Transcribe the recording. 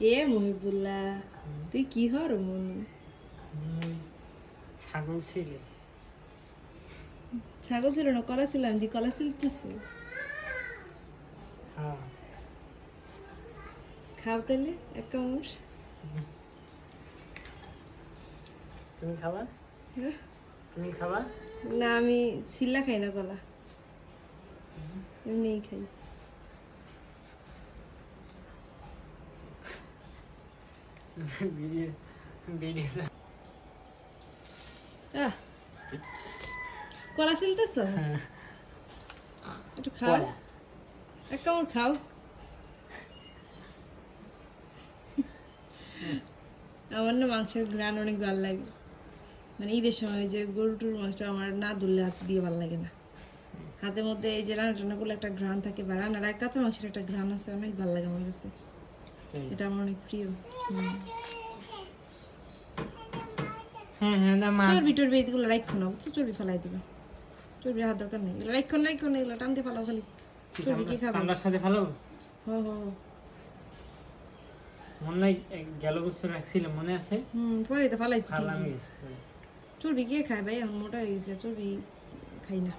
এ মহিবুল্লাহ তুই কি হর মন ছাগল ছিল ছাগল ছিল না কলা ছিলাম দি কলা ছিল কিছু হ্যাঁ খাও তাহলে এক কামড় তুমি খাবা তুমি খাবা না আমি ছিল্লা খাই না কলা এমনিই খাই ভিডিও ভিডিও আহ কলা ছিলতেছ একটু খাও কলা এক কামড় খাও আমার না মাংসের ঘ্রাণ অনেক ভালো লাগে মানে ঈদের সময় যে গরুটুর মাংস আমার না ধুললে হাত দিয়ে ভালো লাগে না হাতের মধ্যে এই যে রান্না টান্না করলে একটা ঘ্রাণ থাকে বা রান্নার এক কাঁচা মাংসের একটা ঘ্রাণ আছে অনেক ভালো লাগে আমার কাছে এটা আমার অনেক প্রিয় হ্যাঁ হ্যাঁ না মা চর্বি টর্বি এগুলো রাখো না বুঝছো চর্বি ফেলাই দিবা চর্বি হাত দরকার নেই এগুলো রাখো না এগুলো টান দিয়ে ফেলাও খালি চর্বি কি খাবে চামড়ার সাথে ভালো হো হো মনে নাই গেল বছর রাখছিলাম মনে আছে পরে তো ফেলাইছি খালাম ঠিকই। চর্বি কে খায় ভাই এখন মোটা হয়ে গেছে চর্বি খাই না